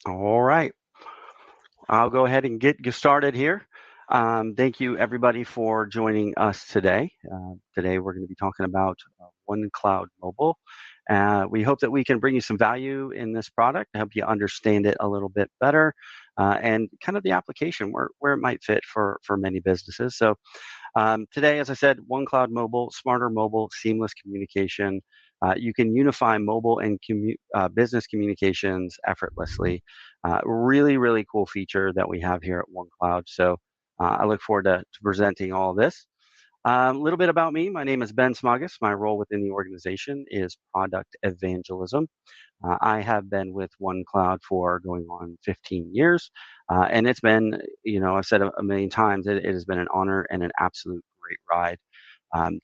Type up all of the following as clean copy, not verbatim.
All right, I'll go ahead and get started here. Thank you, everybody, for joining us today. Today, we're going to be talking about OneCloud Mobile. We hope that we can bring you some value in this product, help you understand it a little bit better, and kind of the application where it might fit for many businesses. So, today, as I said, OneCloud Mobile, smarter mobile, seamless communication. You can unify mobile and business communications effortlessly. Really, really cool feature that we have here at OneCloud. So I look forward to presenting all of this. A little bit about me. My name is Ben Smagus. My role within the organization is product evangelism. I have been with OneCloud for going on 15 years, and it's been, I've said a million times, it has been an honor and an absolute great ride.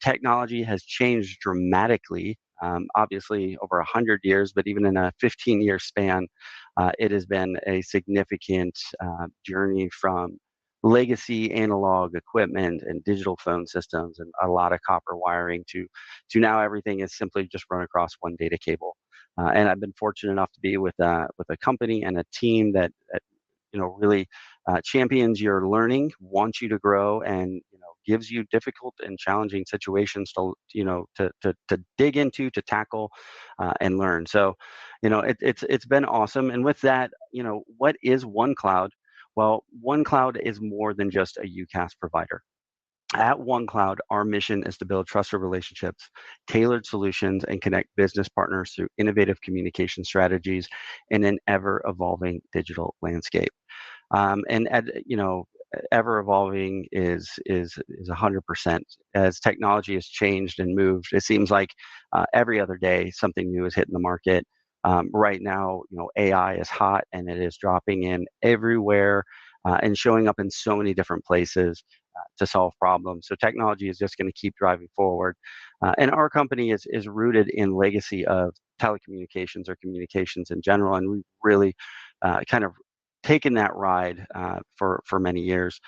Technology has changed dramatically, obviously over 100 years, but even in a 15-year span, it has been a significant journey from legacy analog equipment and digital phone systems and a lot of copper wiring to now everything is simply just run across one data cable. And I've been fortunate enough to be with a company and a team that really champions your learning, wants you to grow, and gives you difficult and challenging situations to dig into, to tackle, and learn. So, it's been awesome. And with that, what is OneCloud? Well, OneCloud is more than just a UCaaS provider. At OneCloud, our mission is to build trusted relationships, tailored solutions, and connect business partners through innovative communication strategies in an ever-evolving digital landscape. And ever evolving is 100%. As technology has changed and moved, it seems like every other day something new is hitting the market. Right now, AI is hot and it is dropping in everywhere and showing up in so many different places to solve problems. So technology is just going to keep driving forward. And our company is rooted in legacy of telecommunications or communications in general, and we've really kind of taken that ride for many years.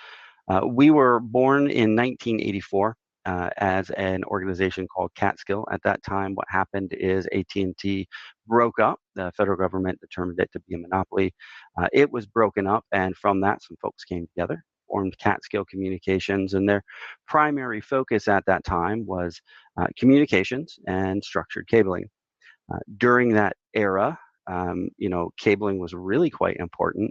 We were born in 1984 as an organization called Catskill. At that time, what happened is AT&T broke up. The federal government determined it to be a monopoly. It was broken up, and from that, some folks came together, formed Catskill Communications, and their primary focus at that time was communications and structured cabling. During that era, cabling was really quite important.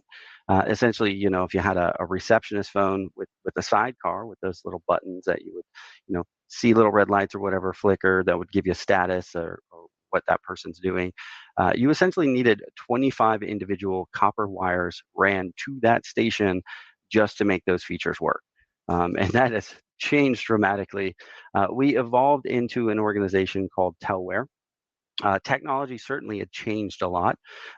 Essentially, if you had a receptionist phone with a sidecar with those little buttons that you would, see little red lights or whatever flicker that would give you status or what that person's doing, you essentially needed 25 individual copper wires ran to that station just to make those features work. And that has changed dramatically. We evolved into an organization called Telware. Technology certainly had changed a lot.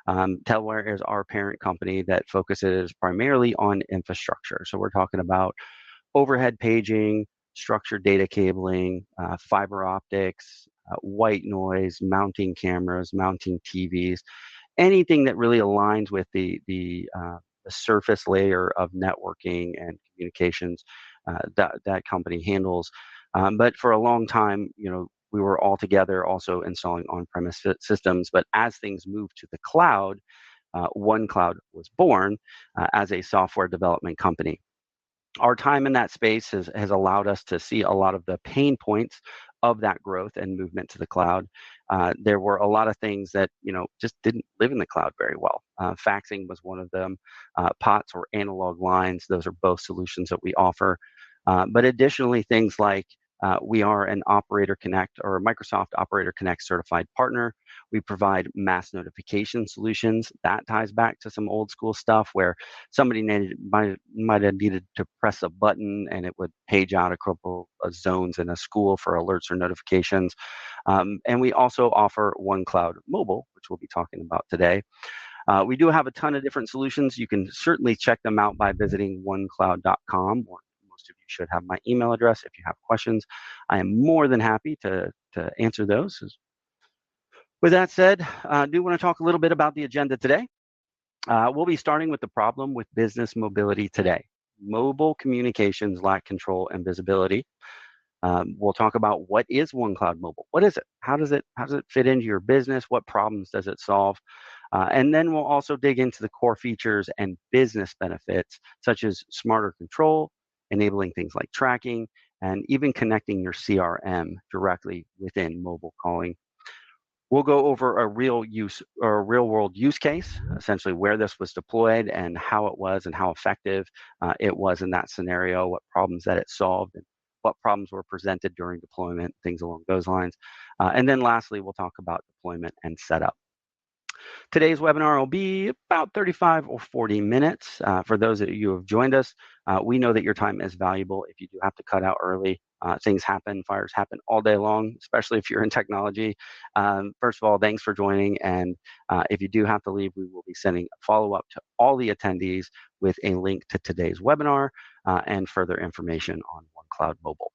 Telware is our parent company that focuses primarily on infrastructure. So we're talking about overhead paging, structured data cabling, fiber optics, white noise, mounting cameras, mounting TVs, anything that really aligns with the surface layer of networking and communications that company handles. But for a long time, we were all together also installing on-premise systems. But as things moved to the cloud, OneCloud was born as a software development company. Our time in that space has allowed us to see a lot of the pain points of that growth and movement to the cloud. There were a lot of things that just didn't live in the cloud very well. Faxing was one of them. POTS or analog lines; those are both solutions that we offer. But additionally, things like we are an Operator Connect or a Microsoft Operator Connect certified partner. We provide mass notification solutions. That ties back to some old school stuff where somebody might have needed to press a button and it would page out a couple of zones in a school for alerts or notifications. And we also offer OneCloud Mobile, which we'll be talking about today. We do have a ton of different solutions. You can certainly check them out by visiting onecloud.com, or most of you should have my email address if you have questions. I am more than happy to answer those. With that said, I do want to talk a little bit about the agenda today. We'll be starting with the problem with business mobility today. Mobile communications lack control and visibility. We'll talk about what is OneCloud Mobile. What is it? How does it fit into your business? What problems does it solve? And then we'll also dig into the core features and business benefits, such as smarter control, enabling things like tracking, and even connecting your CRM directly within mobile calling. We'll go over a real world use case, essentially where this was deployed and how it was and how effective it was in that scenario, what problems that it solved, and what problems were presented during deployment, things along those lines. And then lastly, we'll talk about deployment and setup. Today's webinar will be about 35 or 40 minutes. For those of you who have joined us, we know that your time is valuable. If you do have to cut out early, things happen, fires happen all day long, especially if you're in technology. First of all, thanks for joining. And if you do have to leave, we will be sending a follow-up to all the attendees with a link to today's webinar and further information on OneCloud Mobile.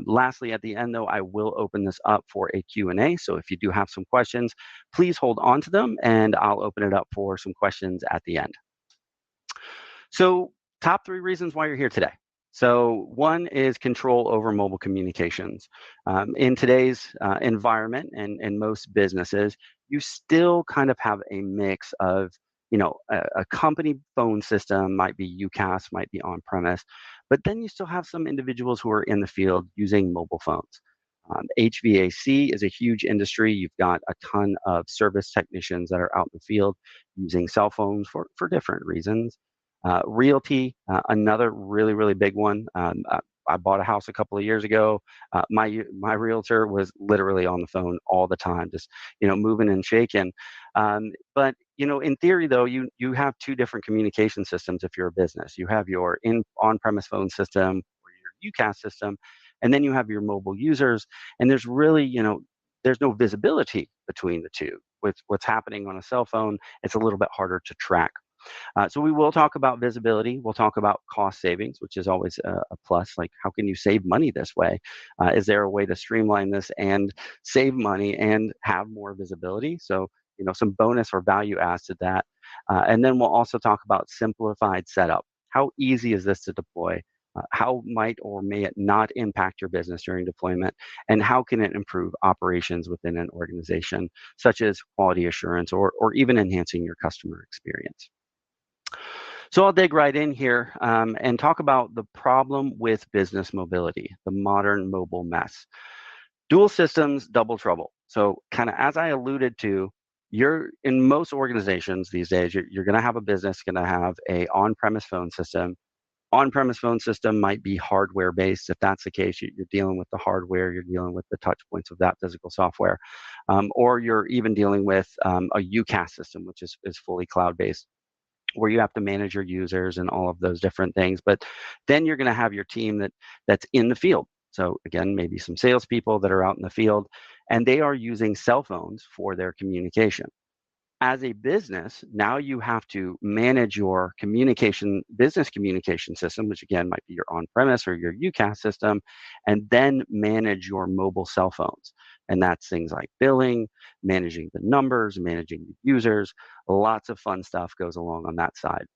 Lastly, at the end, though, I will open this up for a Q&A. So if you do have some questions, please hold on to them, and I'll open it up for some questions at the end. So top 3 reasons why you're here today. So one is control over mobile communications. In today's environment and in most businesses, you still kind of have a mix of, a company phone system might be UCaaS, might be on-premise, but then you still have some individuals who are in the field using mobile phones. HVAC is a huge industry. You've got a ton of service technicians that are out in the field using cell phones for different reasons. Realty, another really, really big one. I bought a house a couple of years ago. My realtor was literally on the phone all the time, just moving and shaking. But in theory, though, you have 2 different communication systems if you're a business. You have your on-premise phone system or your UCaaS system, and then you have your mobile users. And there's really, there's no visibility between the two. With what's happening on a cell phone, it's a little bit harder to track. So we will talk about visibility. We'll talk about cost savings, which is always a plus. Like, how can you save money this way? Is there a way to streamline this and save money and have more visibility? So, some bonus or value adds to that. And then we'll also talk about simplified setup. How easy is this to deploy? How might or may it not impact your business during deployment? And how can it improve operations within an organization, such as quality assurance or even enhancing your customer experience? So I'll dig right in here and talk about the problem with business mobility, the modern mobile mess. Dual systems, double trouble. So kind of as I alluded to, you're in most organizations these days, you're going to have a business, going to have a on-premise phone system. On-premise phone system might be hardware based. If that's the case, you're dealing with the hardware, you're dealing with the touch points of that physical software, or you're even dealing with a UCaaS system, which is fully cloud based, where you have to manage your users and all of those different things. But then you're going to have your team that's in the field. So again, maybe some salespeople that are out in the field, and they are using cell phones for their communication. As a business, now you have to manage your business communication system, which again might be your on-premise or your UCaaS system, and then manage your mobile cell phones. And that's things like billing, managing the numbers, managing the users. Lots of fun stuff goes along on that side.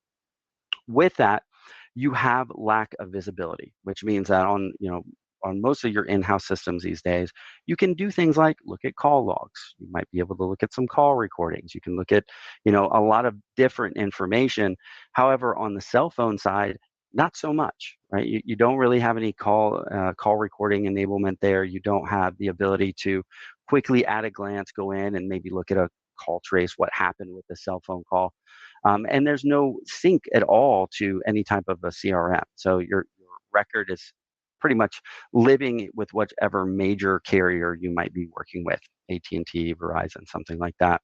With that, you have lack of visibility, which means that on most of your in-house systems these days, you can do things like look at call logs. You might be able to look at some call recordings. You can look at, a lot of different information. However, on the cell phone side, not so much, right? You don't really have any call recording enablement there. You don't have the ability to quickly at a glance go in and maybe look at a call trace, what happened with the cell phone call. And there's no sync at all to any type of a CRM. So your record is pretty much living with whichever major carrier you might be working with, AT&T, Verizon, something like that.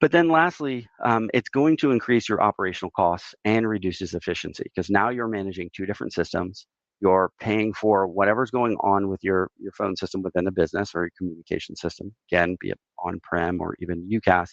But then lastly, it's going to increase your operational costs and reduces efficiency, because now you're managing 2 different systems. You're paying for whatever's going on with your phone system within the business or your communication system, again, be it on-prem or even UCaaS.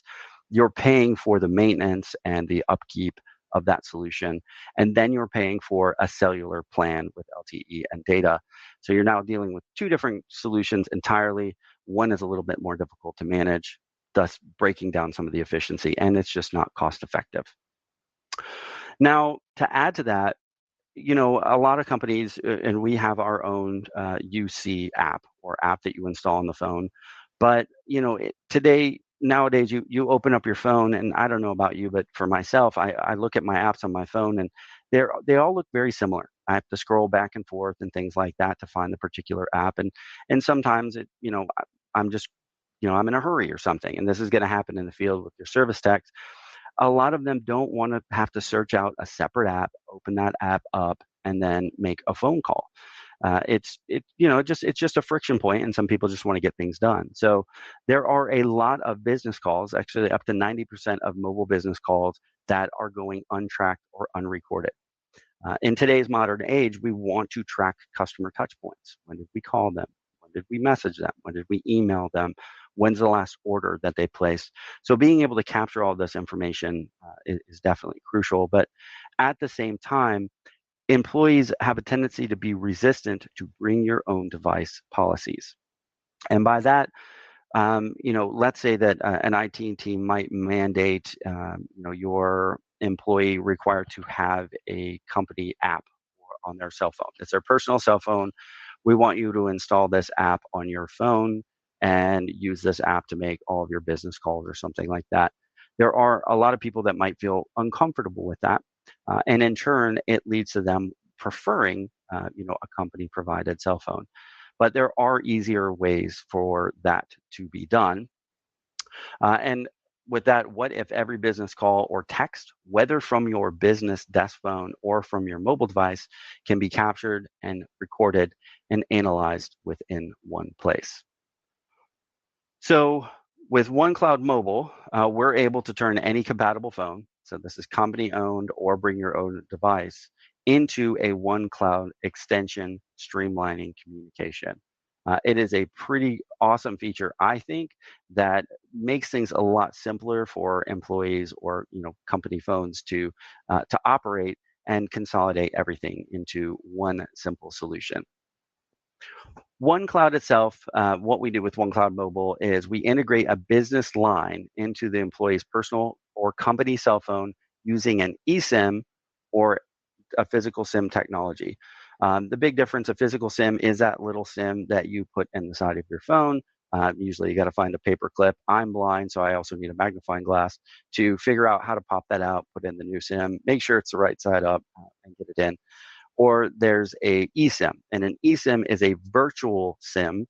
You're paying for the maintenance and the upkeep of that solution. And then you're paying for a cellular plan with LTE and data. So you're now dealing with 2 different solutions entirely. One is a little bit more difficult to manage, thus breaking down some of the efficiency, and it's just not cost effective. Now, to add to that, a lot of companies, and we have our own UC app or app that you install on the phone. But, today, nowadays you open up your phone, and I don't know about you, but for myself, I look at my apps on my phone, and they all look very similar. I have to scroll back and forth and things like that to find the particular app, and sometimes I'm just I'm in a hurry or something, and this is going to happen in the field with your service techs. A lot of them don't want to have to search out a separate app, open that app up, and then make a phone call. It's just a friction point, and some people just want to get things done. So there are a lot of business calls, actually up to 90% of mobile business calls, that are going untracked or unrecorded. In today's modern age, we want to track customer touch points. When did we call them? When did we message them? When did we email them? When's the last order that they placed? So being able to capture all this information is definitely crucial. But at the same time, employees have a tendency to be resistant to bring your own device policies. And by that, let's say that an IT team might mandate, your employee required to have a company app on their cell phone. It's their personal cell phone. We want you to install this app on your phone and use this app to make all of your business calls or something like that. There are a lot of people that might feel uncomfortable with that. And in turn, it leads to them preferring, a company provided cell phone. But there are easier ways for that to be done. And with that, what if every business call or text, whether from your business desk phone or from your mobile device, can be captured and recorded and analyzed within one place? So with OneCloud Mobile, we're able to turn any compatible phone, so this is company owned or bring your own device, into a OneCloud extension, streamlining communication. It is a pretty awesome feature, I think, that makes things a lot simpler for employees or company phones to operate and consolidate everything into one simple solution. OneCloud itself, what we do with OneCloud Mobile is we integrate a business line into the employee's personal or company cell phone using an eSIM or a physical SIM technology. The big difference, a physical SIM is that little SIM that you put in the side of your phone. Usually you got to find a paper clip. I'm blind, so I also need a magnifying glass to figure out how to pop that out, put in the new SIM, make sure it's the right side up, and get it in. Or there's a eSIM, and an eSIM is a virtual SIM.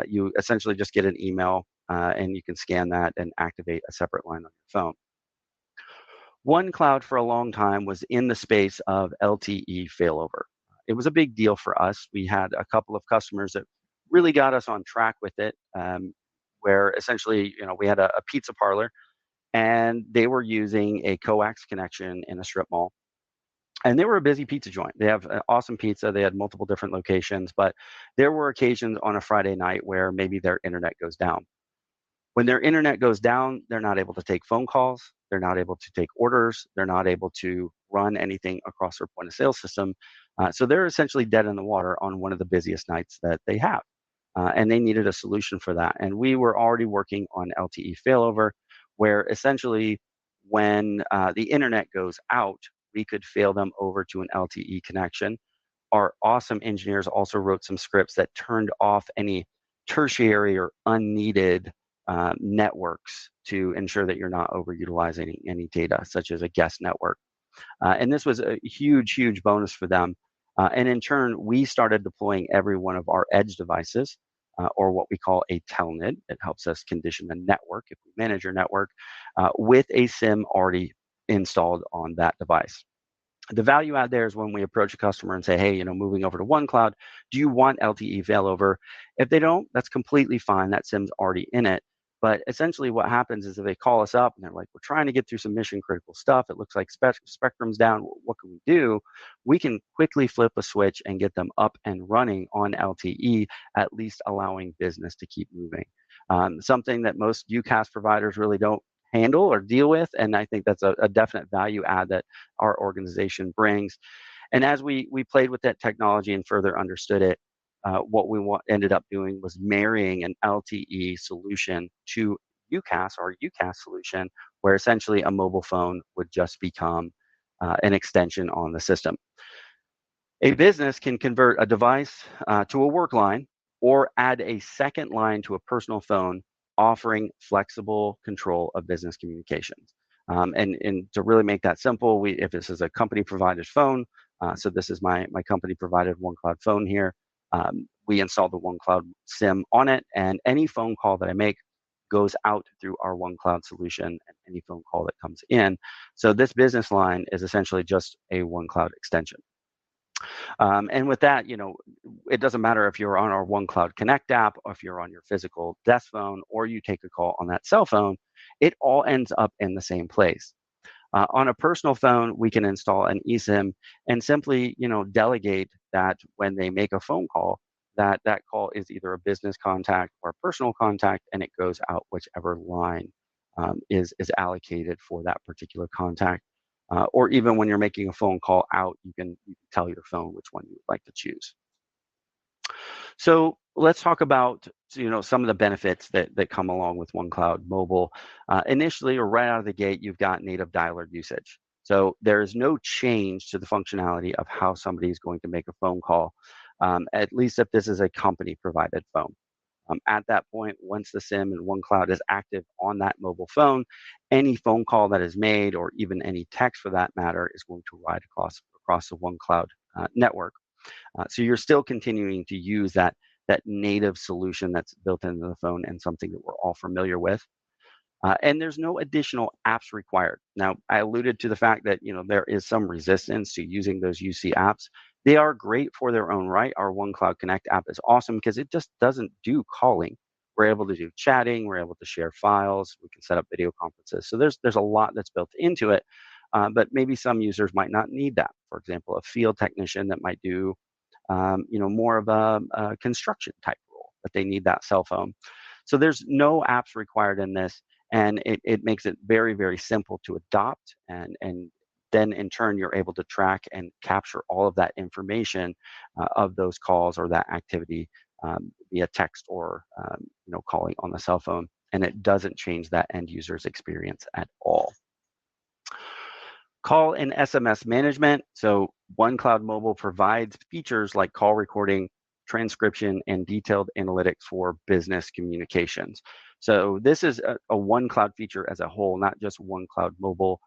You essentially just get an email, and you can scan that and activate a separate line on your phone. OneCloud for a long time was in the space of LTE failover. It was a big deal for us. We had a couple of customers that really got us on track with it, where essentially, we had a pizza parlor, and they were using a coax connection in a strip mall. And they were a busy pizza joint. They have awesome pizza. They had multiple different locations, but there were occasions on a Friday night where maybe their internet goes down. When their internet goes down, they're not able to take phone calls. They're not able to take orders. They're not able to run anything across their point of sale system. So they're essentially dead in the water on one of the busiest nights that they have. And they needed a solution for that. And we were already working on LTE failover, where essentially when the internet goes out, we could fail them over to an LTE connection. Our awesome engineers also wrote some scripts that turned off any tertiary or unneeded networks to ensure that you're not overutilizing any data, such as a guest network. And this was a huge, huge bonus for them. And in turn, we started deploying every one of our edge devices, or what we call a telnet. It helps us condition the network if we manage your network, with a SIM already installed on that device. The value add there is when we approach a customer and say, hey, moving over to OneCloud, do you want LTE failover? If they don't, that's completely fine. That SIM's already in it. But essentially what happens is if they call us up and they're like, we're trying to get through some mission critical stuff. It looks like Spectrum's down. What can we do? We can quickly flip a switch and get them up and running on LTE, at least allowing business to keep moving. Something that most UCaaS providers really don't handle or deal with. And I think that's a definite value add that our organization brings. And as we played with that technology and further understood it, what we ended up doing was marrying an LTE solution to UCaaS, our UCaaS solution, where essentially a mobile phone would just become an extension on the system. A business can convert a device to a work line or add a second line to a personal phone offering flexible control of business communications. And to really make that simple, if this is a company provided phone, so this is my company provided OneCloud phone here. We install the OneCloud SIM on it, and any phone call that I make goes out through our OneCloud solution, and any phone call that comes in. So this business line is essentially just a OneCloud extension. And with that, it doesn't matter if you're on our OneCloud Connect app, or if you're on your physical desk phone, or you take a call on that cell phone, it all ends up in the same place. On a personal phone, we can install an eSIM and simply, delegate that when they make a phone call, that call is either a business contact or a personal contact, and it goes out whichever line is allocated for that particular contact. Or even when you're making a phone call out, you can tell your phone which one you would like to choose. So let's talk about some of the benefits that come along with OneCloud Mobile. Initially, or right out of the gate, you've got native dialer usage. So there is no change to the functionality of how somebody is going to make a phone call, at least if this is a company-provided phone. At that point, once the SIM and OneCloud is active on that mobile phone, any phone call that is made, or even any text for that matter, is going to ride across the OneCloud network. So you're still continuing to use that native solution that's built into the phone, and something that we're all familiar with. And there's no additional apps required. Now, I alluded to the fact that there is some resistance to using those UC apps. They are great for their own right. Our OneCloud Connect app is awesome because it just doesn't do calling. We're able to do chatting. We're able to share files. We can set up video conferences. So there's a lot that's built into it. But maybe some users might not need that. For example, a field technician that might do more of a construction type role, but they need that cell phone. So there's no apps required in this, and it makes it very, very simple to adopt, and then in turn you're able to track and capture all of that information of those calls or that activity via text or calling on the cell phone, and it doesn't change that end user's experience at all. Call and SMS management. So OneCloud Mobile provides features like call recording, transcription, and detailed analytics for business communications. So this is a OneCloud feature as a whole, not just OneCloud Mobile.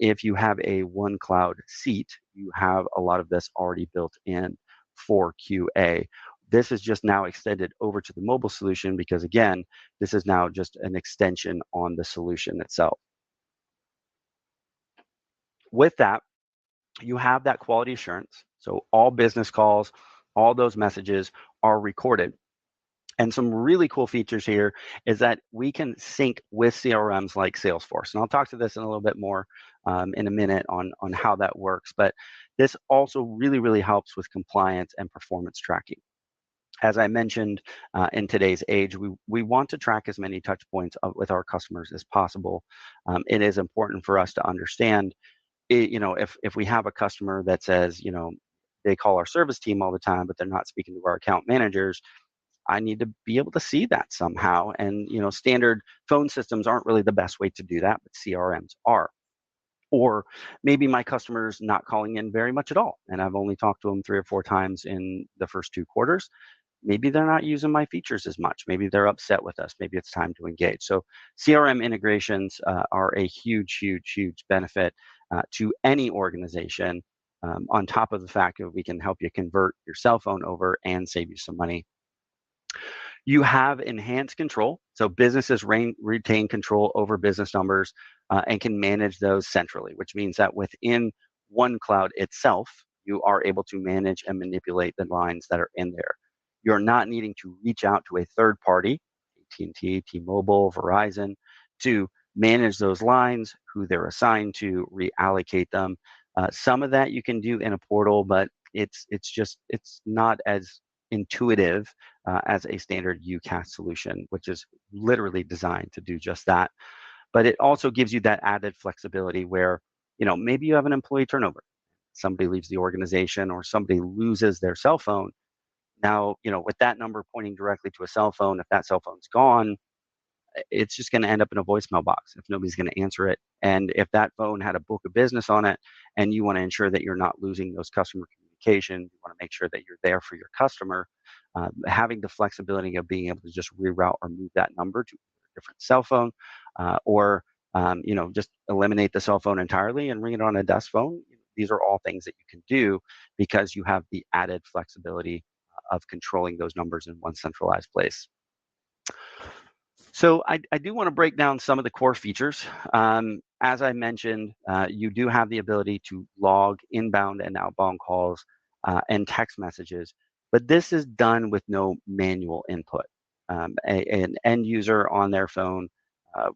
If you have a OneCloud seat, you have a lot of this already built in for QA. This is just now extended over to the mobile solution because, again, this is now just an extension on the solution itself. With that, you have that quality assurance. So all business calls, all those messages are recorded. And some really cool features here is that we can sync with CRMs like Salesforce. And I'll talk to this in a little bit more in a minute on how that works. But this also really, really helps with compliance and performance tracking. As I mentioned, in today's age, we want to track as many touch points with our customers as possible. It is important for us to understand if we have a customer that says, they call our service team all the time, but they're not speaking to our account managers, I need to be able to see that somehow. And, standard phone systems aren't really the best way to do that, but CRMs are. Or maybe my customer's not calling in very much at all, and I've only talked to them 3 or 4 times in the first 2 quarters. Maybe they're not using my features as much. Maybe they're upset with us. Maybe it's time to engage. So CRM integrations are a huge, huge, huge benefit to any organization, on top of the fact that we can help you convert your cell phone over and save you some money. You have enhanced control. So businesses retain control over business numbers and can manage those centrally, which means that within OneCloud itself, you are able to manage and manipulate the lines that are in there. You're not needing to reach out to a third party, AT&T, T-Mobile, Verizon, to manage those lines, who they're assigned to, reallocate them. Some of that you can do in a portal, but it's not as intuitive as a standard UCaaS solution, which is literally designed to do just that. But it also gives you that added flexibility where, maybe you have an employee turnover. Somebody leaves the organization or somebody loses their cell phone. Now, with that number pointing directly to a cell phone, if that cell phone's gone, it's just going to end up in a voicemail box if nobody's going to answer it. And if that phone had a book of business on it, and you want to ensure that you're not losing those customer communications, you want to make sure that you're there for your customer, having the flexibility of being able to just reroute or move that number to different cell phone, or just eliminate the cell phone entirely and ring it on a desk phone. These are all things that you can do because you have the added flexibility of controlling those numbers in one centralized place. So I do want to break down some of the core features. As I mentioned, you do have the ability to log inbound and outbound calls and text messages, but this is done with no manual input. An end user on their phone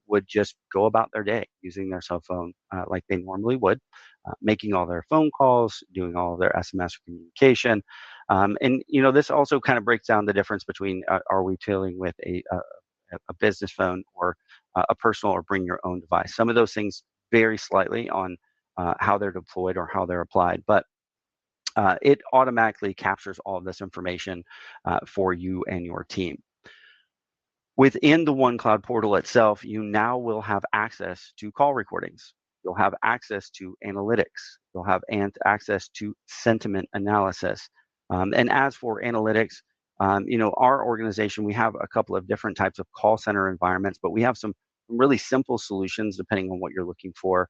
would just go about their day using their cell phone like they normally would, making all their phone calls, doing all of their SMS communication. And this also kind of breaks down the difference between are we dealing with a business phone or a personal or bring your own device. Some of those things vary slightly on how they're deployed or how they're applied, but it automatically captures all of this information for you and your team. Within the OneCloud portal itself, you now will have access to call recordings. You'll have access to analytics. You'll have access to sentiment analysis. And as for analytics, our organization, we have a couple of different types of call center environments, but we have some really simple solutions depending on what you're looking for.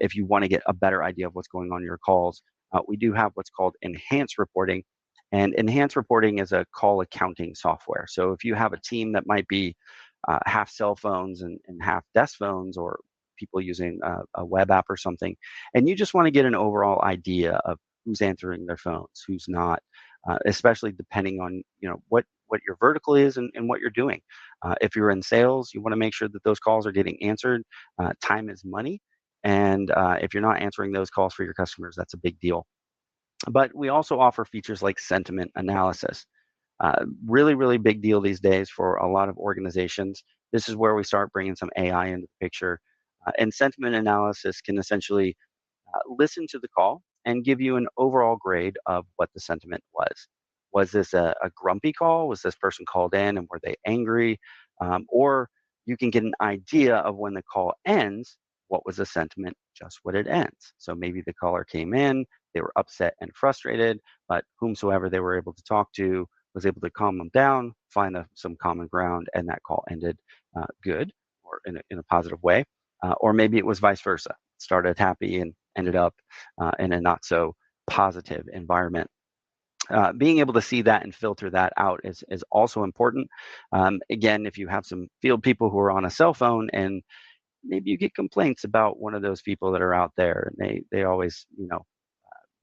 If you want to get a better idea of what's going on in your calls, we do have what's called enhanced reporting. And enhanced reporting is a call accounting software. So if you have a team that might be half cell phones and half desk phones, or people using a web app or something, and you just want to get an overall idea of who's answering their phones, who's not, especially depending on what your vertical is and what you're doing. If you're in sales, you want to make sure that those calls are getting answered. Time is money, and if you're not answering those calls for your customers, that's a big deal. But we also offer features like sentiment analysis. Really, really big deal these days for a lot of organizations. This is where we start bringing some AI into the picture. And sentiment analysis can essentially listen to the call and give you an overall grade of what the sentiment was. Was this a grumpy call? Was this person called in and were they angry? Or you can get an idea of when the call ends, what was the sentiment just when it ends. So maybe the caller came in, they were upset and frustrated, but whomsoever they were able to talk to was able to calm them down, find some common ground, and that call ended good or in a positive way. Or maybe it was vice versa. Started happy and ended up in a not so positive environment. Being able to see that and filter that out is also important. Again, if you have some field people who are on a cell phone and maybe you get complaints about one of those people that are out there, and they always,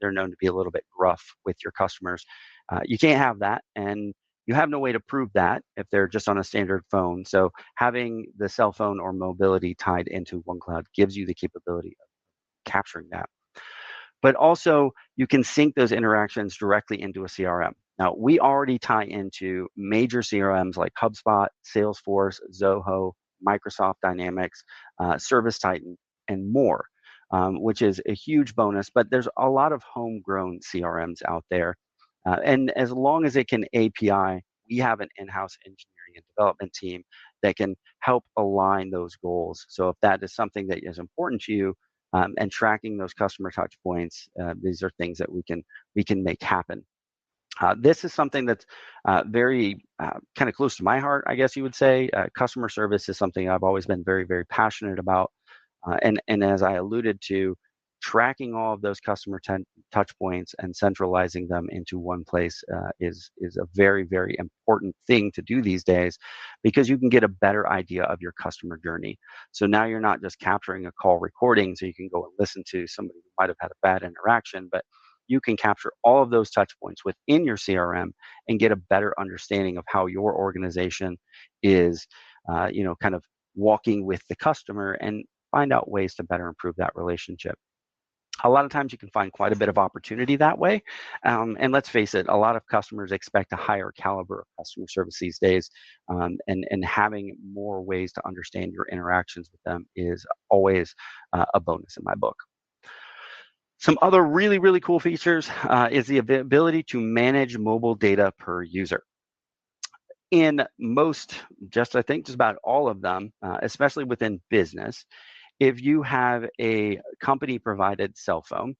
they're known to be a little bit gruff with your customers. You can't have that, and you have no way to prove that if they're just on a standard phone. So having the cell phone or mobility tied into OneCloud gives you the capability of capturing that. But also, you can sync those interactions directly into a CRM. Now, we already tie into major CRMs like HubSpot, Salesforce, Zoho, Microsoft Dynamics, Service Titan, and more, which is a huge bonus. But there's a lot of homegrown CRMs out there. And as long as it can API, we have an in-house engineering and development team that can help align those goals. So if that is something that is important to you, and tracking those customer touch points, these are things that we can make happen. This is something that's very kind of close to my heart, I guess you would say. Customer service is something I've always been very, very passionate about. And as I alluded to, tracking all of those customer touch points and centralizing them into one place is a very, very important thing to do these days, because you can get a better idea of your customer journey. So now you're not just capturing a call recording so you can go and listen to somebody who might have had a bad interaction, but you can capture all of those touch points within your CRM and get a better understanding of how your organization is, kind of walking with the customer, and find out ways to better improve that relationship. A lot of times you can find quite a bit of opportunity that way. And let's face it, a lot of customers expect a higher caliber of customer service these days. And having more ways to understand your interactions with them is always a bonus in my book. Some other really, really cool features is the ability to manage mobile data per user. In most, I think just about all of them, especially within business, if you have a company provided cell phone,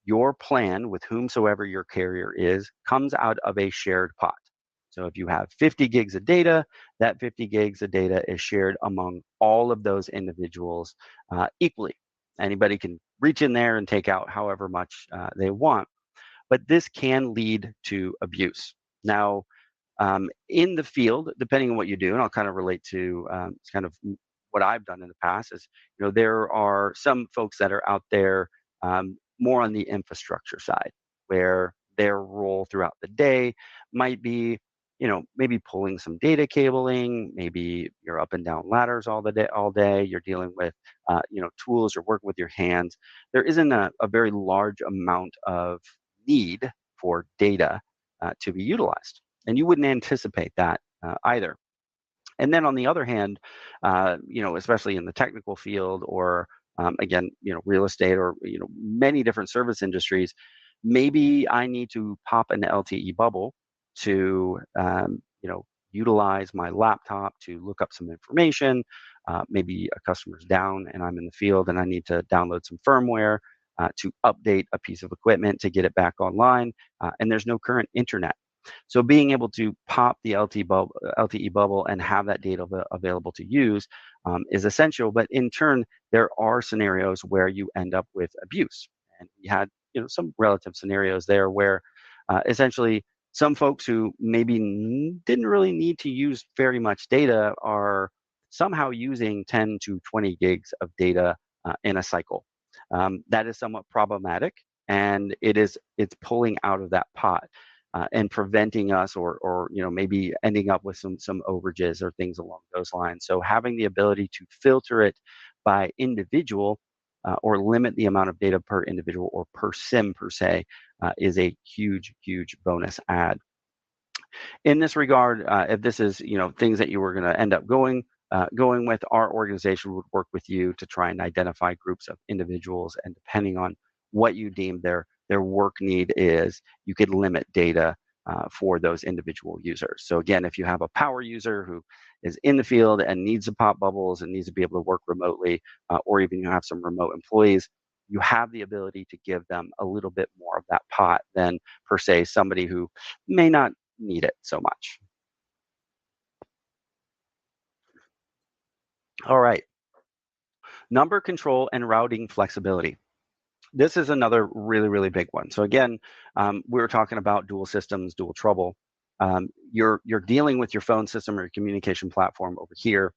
your plan with whomsoever your carrier is comes out of a shared pot. So if you have 50 gigs of data, that 50 gigs of data is shared among all of those individuals equally. Anybody can reach in there and take out however much they want, but this can lead to abuse. Now, in the field, depending on what you do, and I'll kind of relate to kind of what I've done in the past is, there are some folks that are out there more on the infrastructure side, where their role throughout the day might be, maybe pulling some data cabling, maybe you're up and down ladders all day, you're dealing with, tools, you're working with your hands. There isn't a very large amount of need for data to be utilized, and you wouldn't anticipate that either. And then on the other hand, especially in the technical field or again, real estate or many different service industries, maybe I need to pop an LTE bubble to utilize my laptop to look up some information. Maybe a customer's down and I'm in the field and I need to download some firmware to update a piece of equipment to get it back online, and there's no current internet. So being able to pop the LTE bubble and have that data available to use is essential. But in turn, there are scenarios where you end up with abuse, and we had some relative scenarios there where essentially some folks who maybe didn't really need to use very much data are somehow using 10 to 20 gigs of data in a cycle. That is somewhat problematic, and it's pulling out of that pot and preventing us or maybe ending up with some overages or things along those lines. So having the ability to filter it by individual or limit the amount of data per individual or per SIM per se is a huge bonus add. In this regard, if this is things that you were going to end up going with, our organization would work with you to try and identify groups of individuals, and depending on what you deem their work need is, you could limit data for those individual users. So again, if you have a power user who is in the field and needs to pop bubbles and needs to be able to work remotely, or even you have some remote employees, you have the ability to give them a little bit more of that pot than per se somebody who may not need it so much. All right. Number control and routing flexibility. This is another really big one. So again, we were talking about dual systems, dual trouble. You're dealing with your phone system or your communication platform over here,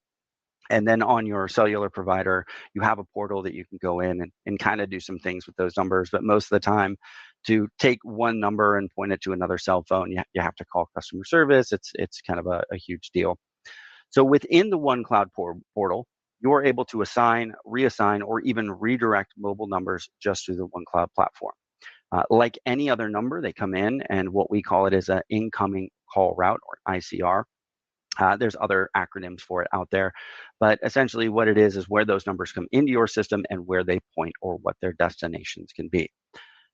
and then on your cellular provider, you have a portal that you can go in and kind of do some things with those numbers. But most of the time, to take one number and point it to another cell phone, you have to call customer service. It's kind of a huge deal. So within the OneCloud portal, you're able to assign, reassign, or even redirect mobile numbers just through the OneCloud platform. Like any other number, they come in, and what we call it is an incoming call route, or ICR. There's other acronyms for it out there, but essentially what it is where those numbers come into your system and where they point or what their destinations can be.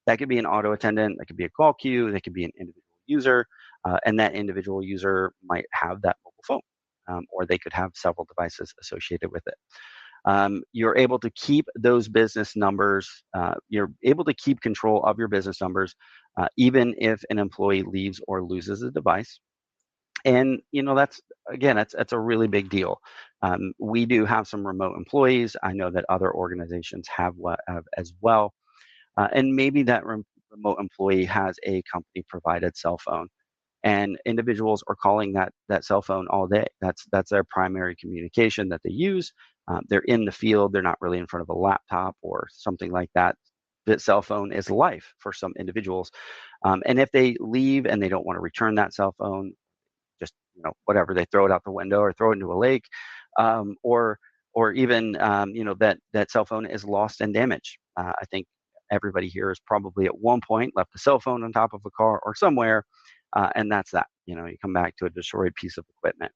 That could be an auto attendant, that could be a call queue, that could be an individual user, and that individual user might have that mobile phone. Or they could have several devices associated with it. You're able to keep those business numbers, you're able to keep control of your business numbers, even if an employee leaves or loses a device. And that's a really big deal. We do have some remote employees. I know that other organizations have as well. And maybe that remote employee has a company provided cell phone, and individuals are calling that cell phone all day. That's their primary communication that they use. They're in the field. They're not really in front of a laptop or something like that. That cell phone is life for some individuals. And if they leave and they don't want to return that cell phone, just whatever, they throw it out the window or throw it into a lake, or even that cell phone is lost and damaged. I think everybody here has probably at one point left a cell phone on top of a car or somewhere, and that's that. You come back to a destroyed piece of equipment.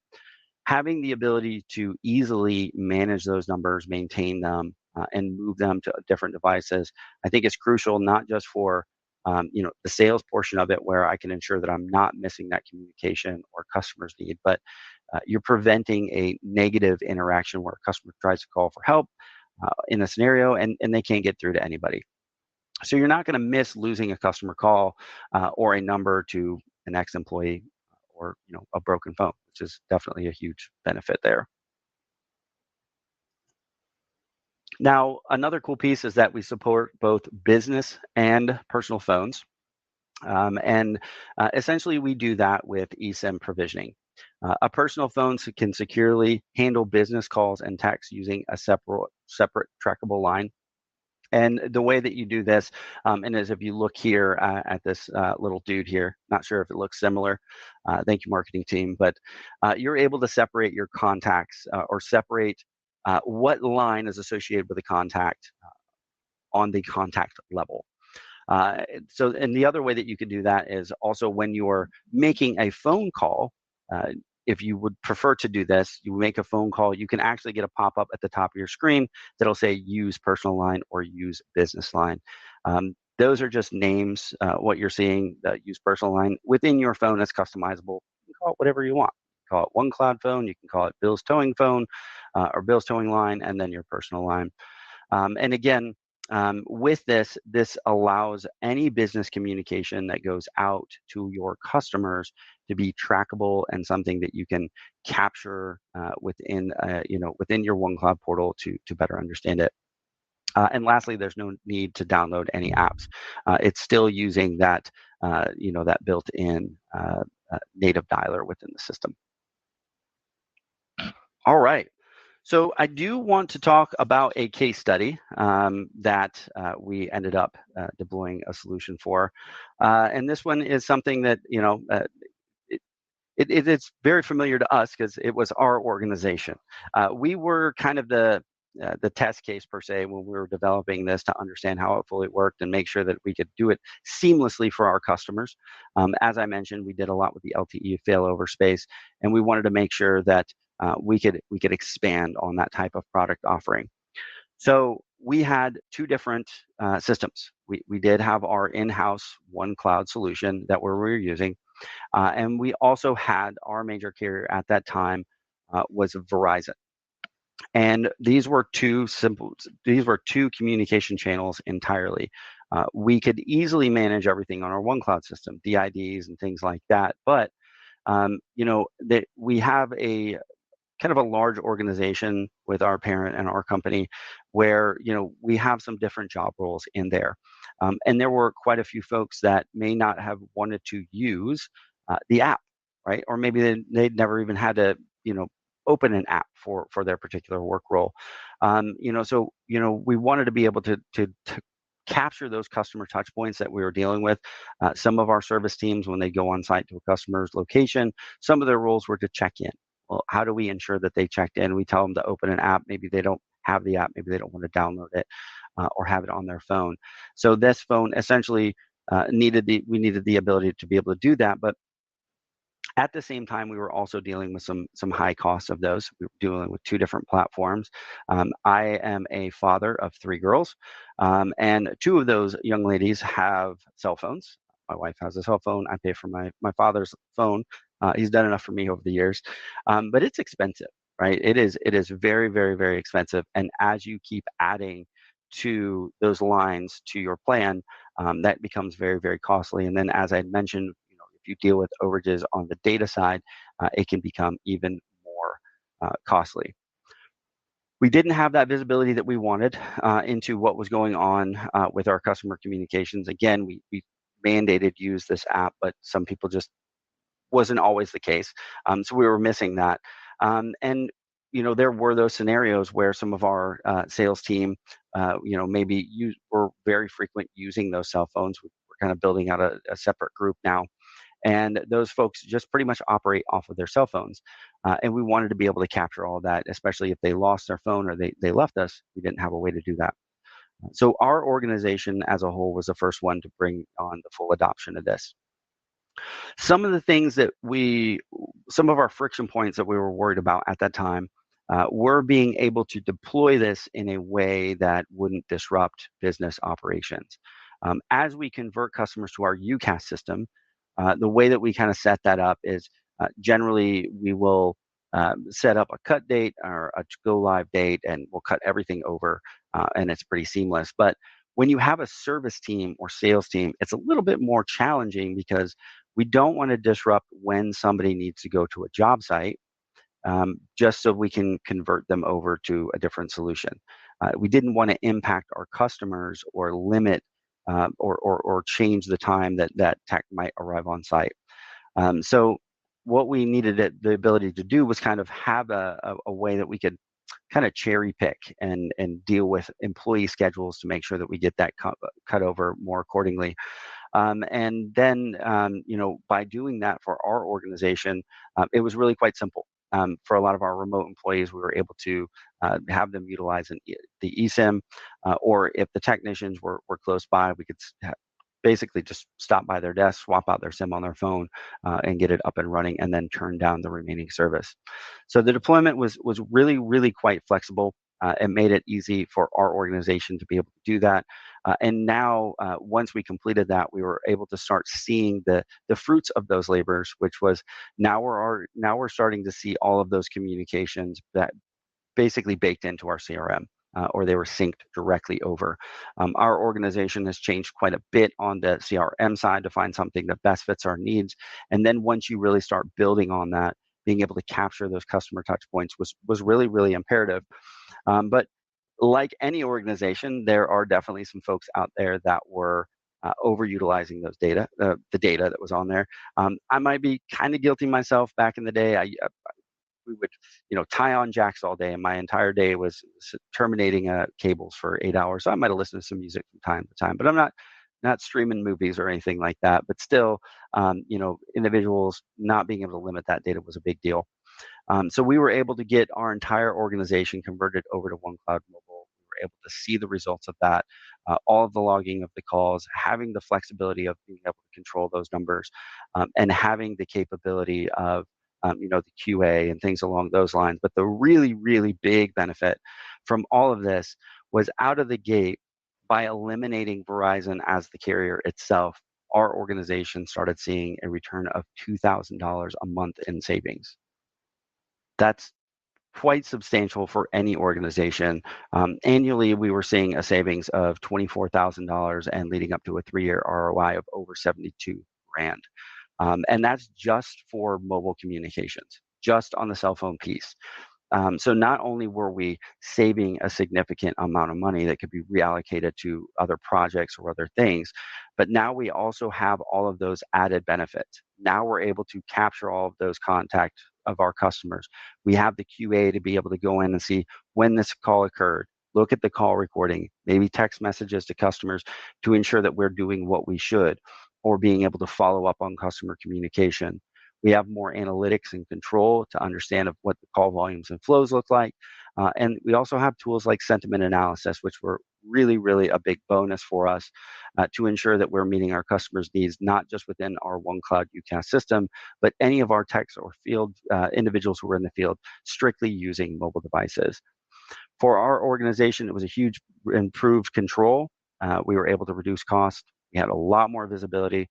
Having the ability to easily manage those numbers, maintain them, and move them to different devices, I think is crucial, not just for the sales portion of it, where I can ensure that I'm not missing that communication or customer's need, but you're preventing a negative interaction where a customer tries to call for help in a scenario and they can't get through to anybody. So you're not going to miss losing a customer call or a number to an ex-employee or a broken phone, which is definitely a huge benefit there. Now, another cool piece is that we support both business and personal phones. And essentially, we do that with eSIM provisioning. A personal phone can securely handle business calls and texts using a separate trackable line. And the way that you do this, and as if you look here at this little dude here, not sure if it looks similar. Thank you, marketing team. But you're able to separate your contacts or separate what line is associated with a contact on the contact level. And the other way that you can do that is also when you're making a phone call. If you would prefer to do this, you make a phone call, you can actually get a pop-up at the top of your screen that'll say use personal line or use business line. Those are just names, what you're seeing, use personal line. Within your phone, it's customizable. You can call it whatever you want. You can call it OneCloud phone, you can call it Bill's towing phone or Bill's towing line, and then your personal line. And again, with this allows any business communication that goes out to your customers to be trackable and something that you can capture within your OneCloud portal to better understand it. And lastly, there's no need to download any apps. It's still using that built-in native dialer within the system. All right. So I do want to talk about a case study that we ended up deploying a solution for. And this one is something that, it's very familiar to us because it was our organization. We were kind of the test case per se when we were developing this to understand how it fully worked and make sure that we could do it seamlessly for our customers. As I mentioned, we did a lot with the LTE failover space, and we wanted to make sure that we could expand on that type of product offering. So we had two different systems. We did have our in-house OneCloud solution that we were using, and we also had our major carrier at that time was Verizon. And these were two communication channels entirely. We could easily manage everything on our OneCloud system, DIDs and things like that. But that we have a kind of a large organization with our parent and our company where we have some different job roles in there, and there were quite a few folks that may not have wanted to use the app, right? Or maybe they'd never even had to open an app for their particular work role. So we wanted to be able to capture those customer touch points that we were dealing with. Some of our service teams, when they go on site to a customer's location, some of their roles were to check in. Well, how do we ensure that they checked in? We tell them to open an app. Maybe they don't have the app. Maybe they don't want to download it or have it on their phone. So this phone essentially needed the ability to be able to do that. But at the same time, we were also dealing with some high costs of those. We were dealing with two different platforms. I am a father of three girls, and two of those young ladies have cell phones. My wife has a cell phone. I pay for my father's phone. He's done enough for me over the years, but it's expensive, right? It is very, very, very expensive. And as you keep adding to those lines to your plan, that becomes very, very costly. And then, as I mentioned, if you deal with overages on the data side, it can become even more costly. We didn't have that visibility that we wanted into what was going on with our customer communications. Again, we mandated use this app, but some people just wasn't always the case. So we were missing that. And there were those scenarios where some of our sales team, maybe were very frequent using those cell phones. We're kind of building out a separate group now. And those folks just pretty much operate off of their cell phones. And we wanted to be able to capture all of that, especially if they lost their phone or they left us. We didn't have a way to do that. So our organization as a whole was the first one to bring on the full adoption of this. Some of the things some of our friction points that we were worried about at that time were being able to deploy this in a way that wouldn't disrupt business operations. As we convert customers to our UCaaS system, the way that we kind of set that up is generally we will set up a cut date or a go live date, and we'll cut everything over, and it's pretty seamless. But when you have a service team or sales team, it's a little bit more challenging because We don't want to disrupt when somebody needs to go to a job site, just so we can convert them over to a different solution. We didn't want to impact our customers or limit or change the time that tech might arrive on site. So what we needed the ability to do was kind of have a way that we could kind of cherry pick and deal with employee schedules to make sure that we get that cut over more accordingly. And then, by doing that for our organization, it was really quite simple. For a lot of our remote employees, we were able to have them utilize the eSIM, or if the technicians were close by, we could basically just stop by their desk, swap out their SIM on their phone, and get it up and running, and then turn down the remaining service. So the deployment was really, really quite flexible. It made it easy for our organization to be able to do that. And now, once we completed that, we were able to start seeing the fruits of those labors, which was now we're starting to see all of those communications that basically baked into our CRM. Or they were synced directly over. Our organization has changed quite a bit on the CRM side to find something that best fits our needs. And then once you really start building on that, being able to capture those customer touch points was really, really imperative. But like any organization, there are definitely some folks out there that were overutilizing those data, the data that was on there. I might be kind of guilty myself. Back in the day, we would, tie on jacks all day, and my entire day was terminating cables for 8 hours. So I might have listened to some music from time to time, but I'm not streaming movies or anything like that. But still, individuals not being able to limit that data was a big deal. So we were able to get our entire organization converted over to OneCloud Mobile. We were able to see the results of that, all of the logging of the calls, having the flexibility of being able to control those numbers, and having the capability of the QA and things along those lines. But the really, really big benefit from all of this was out of the gate, by eliminating Verizon as the carrier itself, our organization started seeing a return of $2,000 a month in savings. That's quite substantial for any organization. Annually, we were seeing a savings of $24,000 and leading up to a 3-year ROI of over 72 grand. And that's just for mobile communications, just on the cell phone piece. So not only were we saving a significant amount of money that could be reallocated to other projects or other things, but now we also have all of those added benefits. Now we're able to capture all of those contacts of our customers. We have the QA to be able to go in and see when this call occurred, look at the call recording, maybe text messages to customers to ensure that we're doing what we should, or being able to follow up on customer communication. We have more analytics and control to understand of what the call volumes and flows look like. And we also have tools like sentiment analysis, which were really, really a big bonus for us, to ensure that we're meeting our customers' needs, not just within our OneCloud UCaaS system, but any of our techs or field individuals who are in the field strictly using mobile devices. For our organization, it was a huge improved control. We were able to reduce cost. We had a lot more visibility.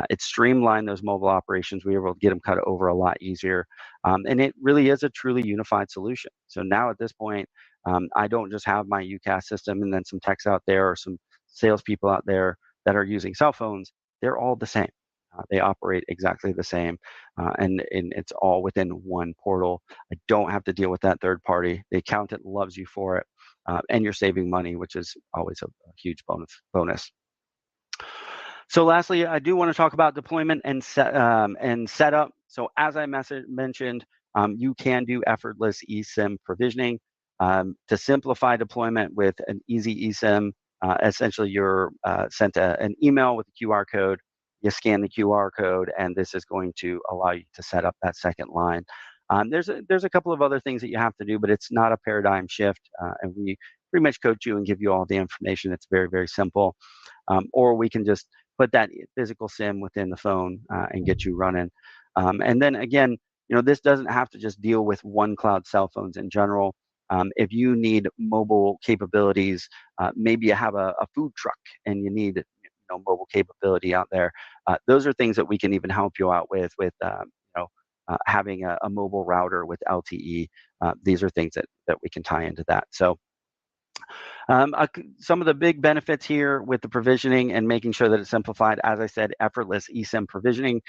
It streamlined those mobile operations. We were able to get them cut over a lot easier. And it really is a truly unified solution. So now at this point, I don't just have my UCaaS system and then some techs out there or some salespeople out there that are using cell phones. They're all the same. They operate exactly the same, and it's all within one portal. I don't have to deal with that third party. The accountant loves you for it, and you're saving money, which is always a huge bonus. So lastly, I do want to talk about deployment and setup. So as I mentioned, you can do effortless eSIM provisioning. To simplify deployment with an easy eSIM, essentially you're sent an email with a QR code. You scan the QR code, and this is going to allow you to set up that second line. There's a couple of other things that you have to do, but it's not a paradigm shift, and we pretty much coach you and give you all the information. It's very, very simple. Or we can just put that physical SIM within the phone and get you running. And then again, this doesn't have to just deal with OneCloud cell phones in general. If you need mobile capabilities, maybe you have a food truck and you need mobile capability out there. Those are things that we can even help you out with having a mobile router with LTE. These are things that we can tie into that. So Some of the big benefits here with the provisioning and making sure that it's simplified, as I said, effortless eSIM provisioning,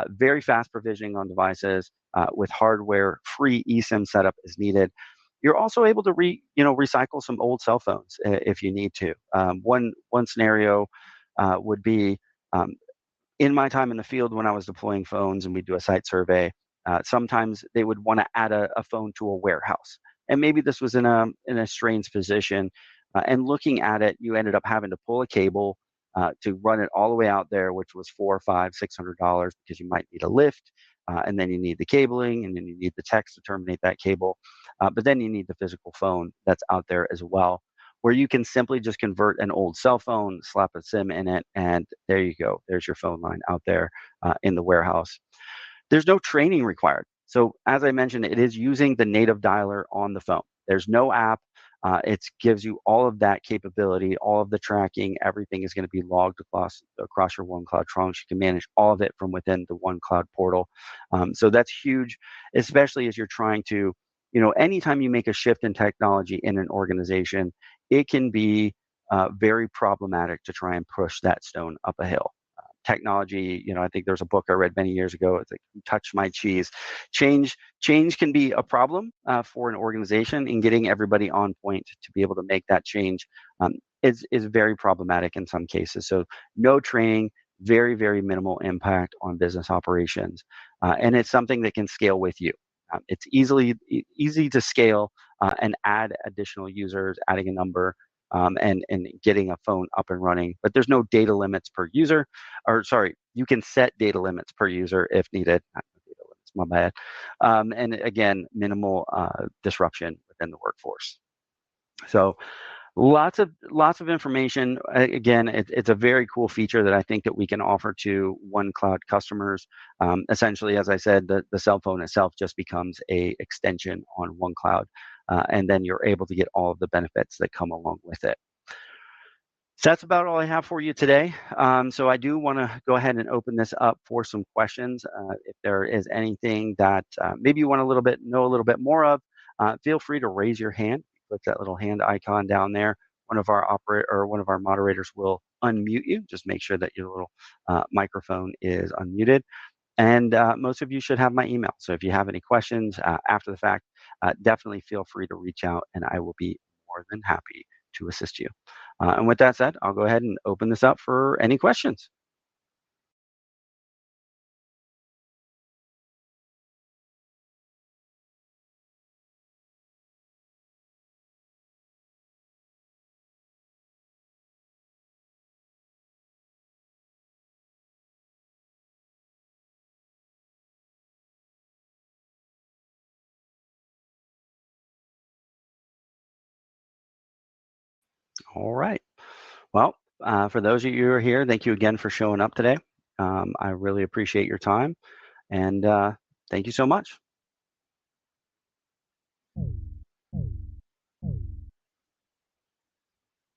very fast provisioning on devices with hardware-free eSIM setup is needed. You're also able to recycle some old cell phones if you need to. One scenario would be um, in my time in the field when I was deploying phones and we do a site survey, sometimes they would want to add a phone to a warehouse. And maybe this was in a strange position. And looking at it, you ended up having to pull a cable to run it all the way out there, which was $400, $500, $600 because you might need a lift, and then you need the cabling, and then you need the text to terminate that cable. But then you need the physical phone that's out there as well, where you can simply just convert an old cell phone, slap a SIM in it, and there you go. There's your phone line out there in the warehouse. There's no training required. So as I mentioned, it is using the native dialer on the phone. There's no app. It gives you all of that capability, all of the tracking. Everything is going to be logged across your OneCloud trunks. You can manage all of it from within the OneCloud portal. So that's huge, especially as you're trying to, anytime you make a shift in technology in an organization, it can be very problematic to try and push that stone up a hill. Technology, I think there's a book I read many years ago. It's like "Touch My Cheese." Change can be a problem for an organization, and getting everybody on point to be able to make that change is very problematic in some cases. So no training, very very minimal impact on business operations, and it's something that can scale with you. It's easy to scale and add additional users, adding a number, and getting a phone up and running. But there's no data limits per user, or sorry, you can set data limits per user if needed. Not data limits, my bad. And again, minimal disruption within the workforce. So lots of information. Again, it's a very cool feature that I think that we can offer to OneCloud customers. Essentially, as I said, the cell phone itself just becomes a extension on OneCloud, and then you're able to get all of the benefits that come along with it. So that's about all I have for you today. So I do want to go ahead and open this up for some questions. If there is anything that maybe you want know a little bit more of, feel free to raise your hand. Click that little hand icon down there. One of our moderators will unmute you. Just make sure that your little microphone is unmuted. And most of you should have my email. So if you have any questions after the fact, definitely feel free to reach out, and I will be more than happy to assist you. And with that said, I'll go ahead and open this up for any questions. All right. Well, for those of you who are here, thank you again for showing up today. I really appreciate your time, and thank you so much.